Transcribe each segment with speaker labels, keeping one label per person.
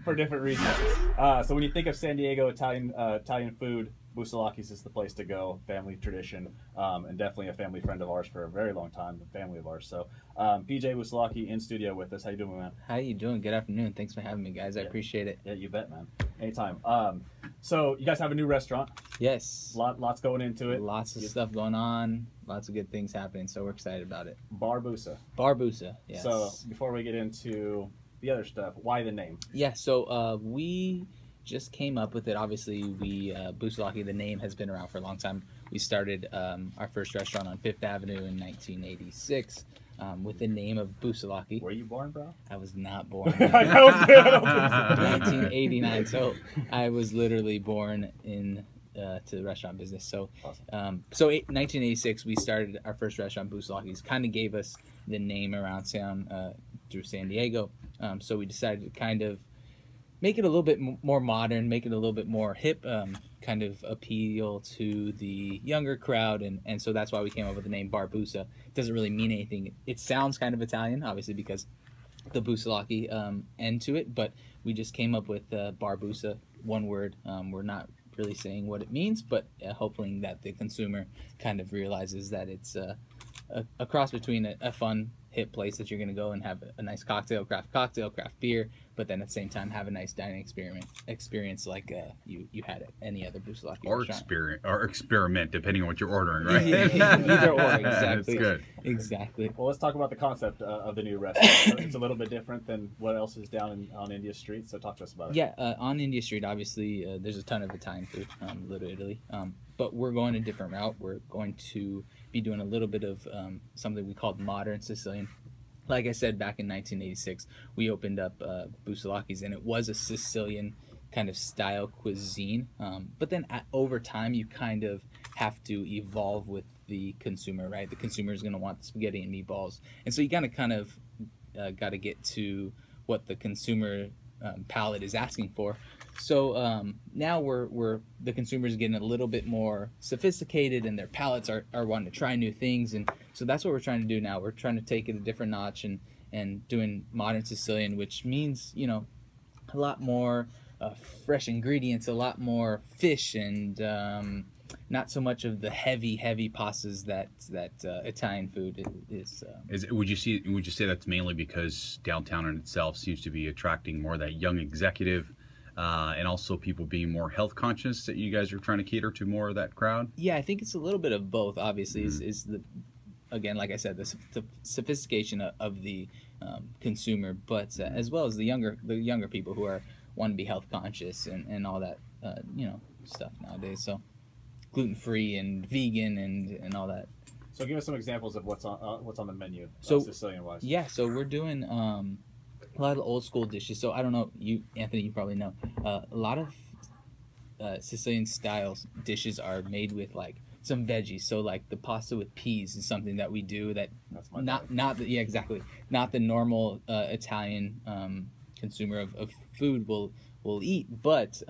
Speaker 1: for different reasons. So when you think of San Diego Italian food, Bucellacchi's is the place to go. Family tradition, and definitely a family friend of ours for a very long time, a family of ours. So PJ Bucellacchi in studio with us. How you doing, man?
Speaker 2: How you doing? Good afternoon. Thanks for having me, guys. I appreciate it.
Speaker 1: Yeah, you bet, man. Anytime. So you guys have a new restaurant.
Speaker 2: Yes.
Speaker 1: Lots going into it.
Speaker 2: Lots of stuff going on. Lots of good things happening. So we're excited about it.
Speaker 1: Bar Busa.
Speaker 2: Bar Busa. Yes.
Speaker 1: So before we get into the other stuff, why the name?
Speaker 2: Yeah. So we just came up with it. Obviously, Bucellacchi, the name has been around for a long time. We started our first restaurant on 5th Avenue in 1986 with the name of Bucellacchi.
Speaker 1: Were you born, bro?
Speaker 2: I was not born.
Speaker 1: I was good.
Speaker 2: 1989. So I was literally born in to the restaurant business. So,
Speaker 1: awesome.
Speaker 2: So 1986 we started our first restaurant, Bucellacchi's. Kind of gave us the name around through San Diego. So we decided to kind of make it a little bit more modern, make it a little bit more hip, kind of appeal to the younger crowd, and so that's why we came up with the name Bar Busa. It doesn't really mean anything. It sounds kind of Italian, obviously, because the Bucellacchi end to it, but we just came up with Bar Busa, one word. We're not really saying what it means, but hopefully that the consumer kind of realizes that it's a cross between a fun, hip place that you're going to go and have a nice craft beer, but then at the same time have a nice dining experience like you had at any other Bucellacchi restaurant.
Speaker 3: Or experiment, depending on what you're ordering, right?
Speaker 2: Either or, exactly.
Speaker 3: That's good.
Speaker 2: Exactly.
Speaker 1: Well, let's talk about the concept of the new restaurant. It's a little bit different than what else is down on India Street, so talk to us about it.
Speaker 2: Yeah, on India Street, obviously, there's a ton of Italian food, Little Italy, but we're going a different route. We're going to be doing a little bit of something we called modern Sicilian. Like I said, back in 1986, we opened up Bucellacchi's, and it was a Sicilian kind of style cuisine. But then over time, you kind of have to evolve with the consumer, right? The consumer is going to want spaghetti and meatballs, and so you got to get to what the consumer palate is asking for. So now the consumers getting a little bit more sophisticated, and their palates are wanting to try new things, and so that's what we're trying to do now. We're trying to take it a different notch and doing modern Sicilian, which means a lot more fresh ingredients, a lot more fish, and not so much of the heavy pastas that Italian food is.
Speaker 3: Would you say that's mainly because downtown in itself seems to be attracting more of that young executive? And also people being more health conscious, that you guys are trying to cater to more of that crowd?
Speaker 2: Yeah, I think it's a little bit of both, obviously. Is the, again, like I said, the sophistication of the consumer, but as well as the younger people who want to be health conscious and all that stuff nowadays. So gluten-free and vegan and all that.
Speaker 1: So give us some examples of what's on the menu, Sicilian wise.
Speaker 2: Yeah, so we're doing a lot of old school dishes. So I don't know, Anthony, you probably know. A lot of Sicilian style dishes are made with like some veggies. So like the pasta with peas is something that we do that not the normal Italian consumer of food will eat, but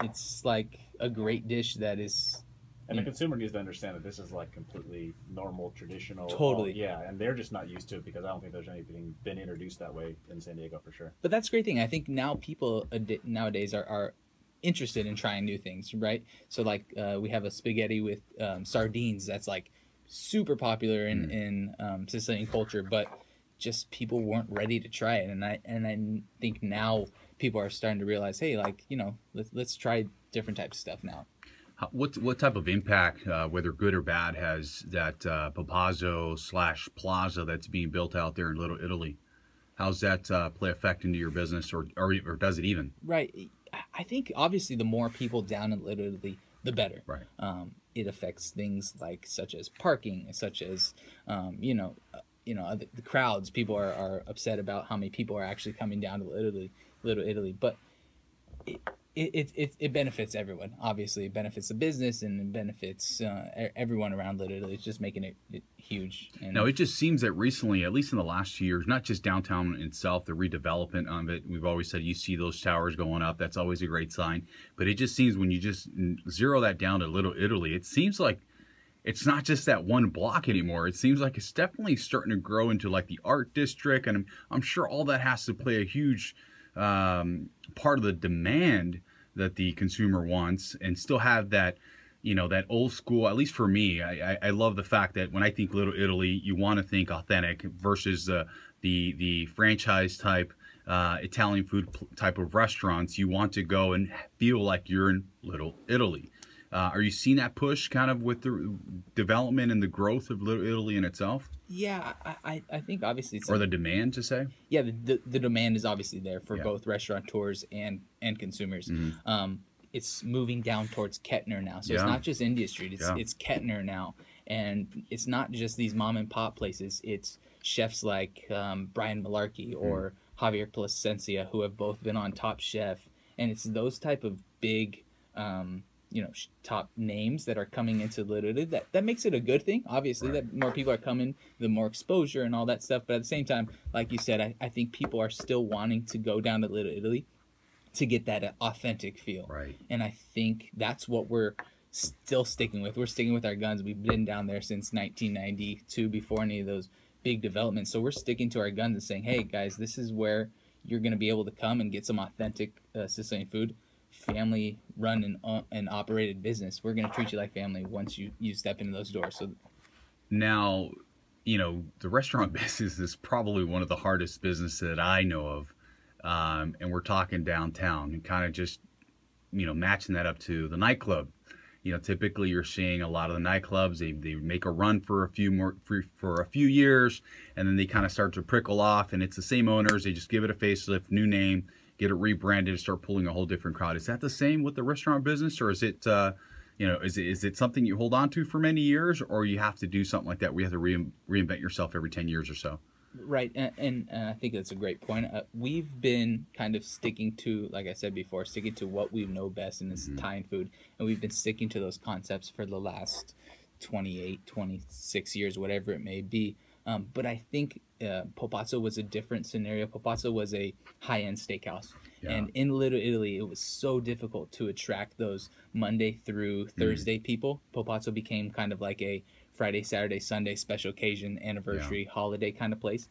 Speaker 2: it's like a great dish that is.
Speaker 1: And the consumer needs to understand that this is like completely normal, traditional.
Speaker 2: Totally.
Speaker 1: And they're just not used to it because I don't think there's anything been introduced that way in San Diego for sure.
Speaker 2: But that's a great thing. I think now people nowadays are interested in trying new things, right? So like we have a spaghetti with sardines that's like super popular in Sicilian culture, but just people weren't ready to try it. And I think now people are starting to realize, hey, like let's try different types of stuff now.
Speaker 3: What type of impact, whether good or bad, has that Palazzo/Plaza that's being built out there in Little Italy? How's that play effect into your business, or does it even?
Speaker 2: Right. I think obviously the more people down in Little Italy, the better.
Speaker 3: Right.
Speaker 2: It affects things such as parking, such as the crowds. People are upset about how many people are actually coming down to Little Italy, but it benefits everyone. Obviously, it benefits the business and it benefits everyone around Little Italy. It's just making it huge.
Speaker 3: No, it just seems that recently, at least in the last few years, not just downtown itself, the redevelopment of it. We've always said you see those towers going up. That's always a great sign. But it just seems when you just zero that down to Little Italy, it seems like it's not just that one block anymore. It seems like it's definitely starting to grow into like the art district, and I'm sure all that has to play a huge part of the demand that the consumer wants, and still have that, that old school. At least for me, I love the fact that when I think Little Italy, you want to think authentic versus the franchise type Italian food type of restaurants. You want to go and feel like you're in Little Italy. Are you seeing that push kind of with the development and the growth of Little Italy in itself?
Speaker 2: Yeah, I think obviously
Speaker 3: or the demand to say?
Speaker 2: Yeah, the demand is obviously there for both restaurateurs and consumers. It's moving down towards Kettner now. So it's not just India Street, it's Kettner now. And it's not just these mom and pop places. It's chefs like Brian Malarkey or Javier Plasencia, who have both been on Top Chef. And it's those type of big top names that are coming into Little Italy. That makes it a good thing, obviously, that more people are coming, the more exposure and all that stuff. But at the same time, like you said, I think people are still wanting to go down to Little Italy to get that authentic feel.
Speaker 3: Right.
Speaker 2: And I think that's what we're still sticking with. We're sticking with our guns. We've been down there since 1992, before any of those big developments. So we're sticking to our guns and saying, hey, guys, this is where you're going to be able to come and get some authentic Sicilian food. Family run and operated business. We're going to treat you like family once you step into those doors. So
Speaker 3: now, the restaurant business is probably one of the hardest businesses that I know of. And we're talking downtown and kind of just, matching that up to the nightclub. Typically you're seeing a lot of the nightclubs, they make a run for a few years, and then they kind of start to prickle off, and it's the same owners. They just give it a facelift, new name, get it rebranded, and start pulling a whole different crowd. Is that the same with the restaurant business, or is it, is it something you hold on to for many years, or you have to do something like that where you have to reinvent yourself every 10 years or so?
Speaker 2: Right, and I think that's a great point. We've been kind of sticking to, like I said before, sticking to what we know best, and it's Italian food. And we've been sticking to those concepts for the last 28, 26 years, whatever it may be. But I think Popazzo was a different scenario. Popazzo was a high-end steakhouse. Yeah. And in Little Italy, it was so difficult to attract those Monday through Thursday people. Popazzo became kind of like a Friday, Saturday, Sunday, special occasion, anniversary, holiday kind of place.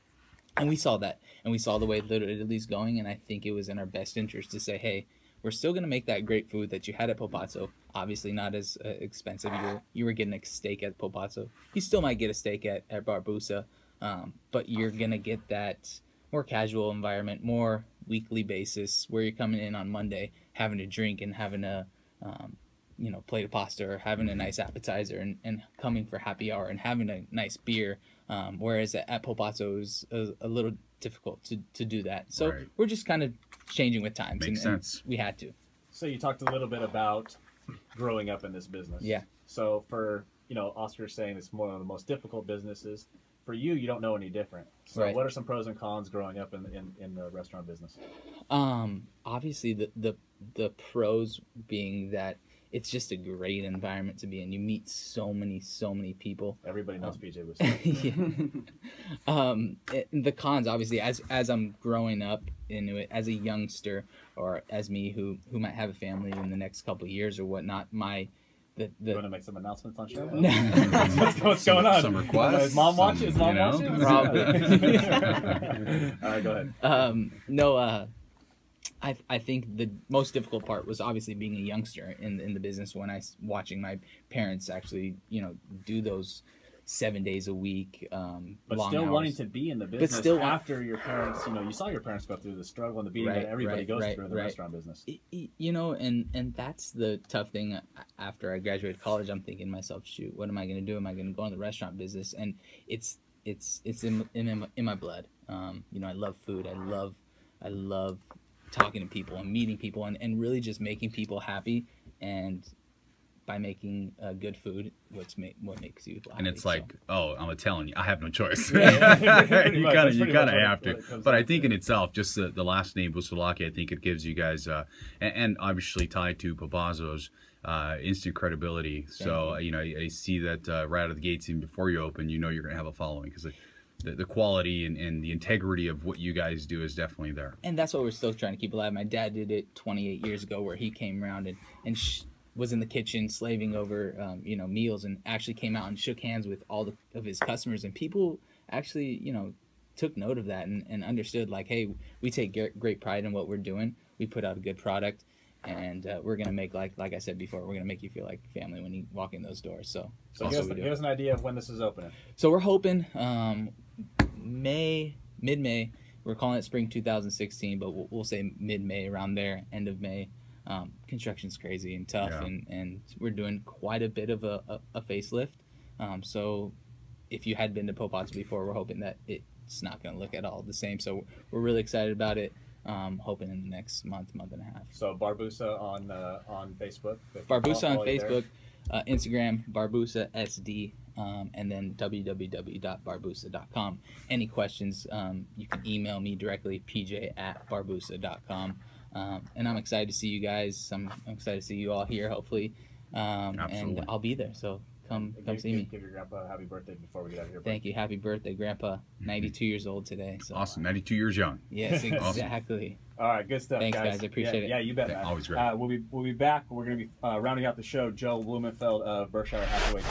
Speaker 2: And we saw that. And we saw the way Little Italy's going. And I think it was in our best interest to say, hey, we're still going to make that great food that you had at Popazzo. Obviously not as expensive. You were getting a steak at Popazzo. You still might get a steak at Barbusa. But you're going to get that more casual environment, more weekly basis, where you're coming in on Monday, having a drink and having a plate of pasta, or having a nice appetizer, and coming for happy hour and having a nice beer. Whereas at Popazzo it was a little difficult to do that. So we're just kind of changing with times.
Speaker 3: Makes sense.
Speaker 2: And we had to.
Speaker 1: So you talked a little bit about growing up in this business.
Speaker 2: Yeah.
Speaker 1: So for, Oscar's saying it's one of the most difficult businesses. For you, you don't know any different. So what are some pros and cons growing up in the restaurant business?
Speaker 2: Obviously the pros being that it's just a great environment to be in. You meet so many people.
Speaker 1: Everybody knows PJ was.
Speaker 2: The cons, obviously, as I'm growing up into it as a youngster, or as me who might have a family in the next couple of years or whatnot, you want to
Speaker 1: make some announcements on show?
Speaker 3: What's going on? Some requests?
Speaker 1: Is mom watching? Watching?
Speaker 2: Probably.
Speaker 1: All right, go ahead.
Speaker 2: I think the most difficult part was obviously being a youngster in the business, when I was watching my parents actually, do those 7 days a week,
Speaker 1: but
Speaker 2: long
Speaker 1: still
Speaker 2: hours.
Speaker 1: Wanting to be in the business, but still after your parents, you saw your parents go through the struggle and the beating that everybody goes through in the restaurant business.
Speaker 2: And that's the tough thing. After I graduated college, I'm thinking to myself, shoot, what am I going to do? Am I going to go in the restaurant business? And it's in my blood. I love food. I love talking to people and meeting people and really just making people happy, and by making good food, what makes you happy.
Speaker 3: And it's like, I'm telling you, I have no choice.
Speaker 1: You
Speaker 3: kind of have to. But I think in itself, just the last name Bussolaki, I think it gives you guys, and obviously tied to Popazzo's instant credibility. So I see that right out of the gates, even before you open, you're going to have a following, because the quality and the integrity of what you guys do is definitely there.
Speaker 2: And that's what we're still trying to keep alive. My dad did it 28 years ago, where he came around and was in the kitchen slaving over meals, and actually came out and shook hands with all of his customers, and people actually took note of that and understood, like, hey, we take great pride in what we're doing. We put out a good product, and we're gonna make, like I said before, we're gonna make you feel like family when you walk in those doors. So
Speaker 1: give us an idea of when this is opening.
Speaker 2: So we're hoping mid-May. We're calling it spring 2016, but we'll say mid-May, around there, end of May. Construction's crazy and tough, and we're doing quite a bit of a facelift. So if you had been to Popot's before, we're hoping that it's not going to look at all the same. So we're really excited about it. Hoping in the next month and a half.
Speaker 1: So Barbusa on Facebook.
Speaker 2: Barbusa on Facebook, Instagram Barbusa SD, and then www.barbusa.com. Any questions, you can email me directly, pj@barbusa.com. And I'm excited to see you guys. I'm excited to see you all here, hopefully. And I'll be there. So come see me.
Speaker 1: Give your grandpa a happy birthday before we get out of here.
Speaker 2: Thank you. Happy birthday, Grandpa. 92 years old today. So.
Speaker 3: Awesome. 92 years young.
Speaker 2: Yes, exactly.
Speaker 1: All right, good stuff,
Speaker 2: Thanks, guys. I appreciate it.
Speaker 1: Yeah, you bet.
Speaker 3: Yeah,
Speaker 1: man.
Speaker 3: always great.
Speaker 1: We'll be back. We're going to be rounding out the show. Joe Blumenfeld of Berkshire Hathaway.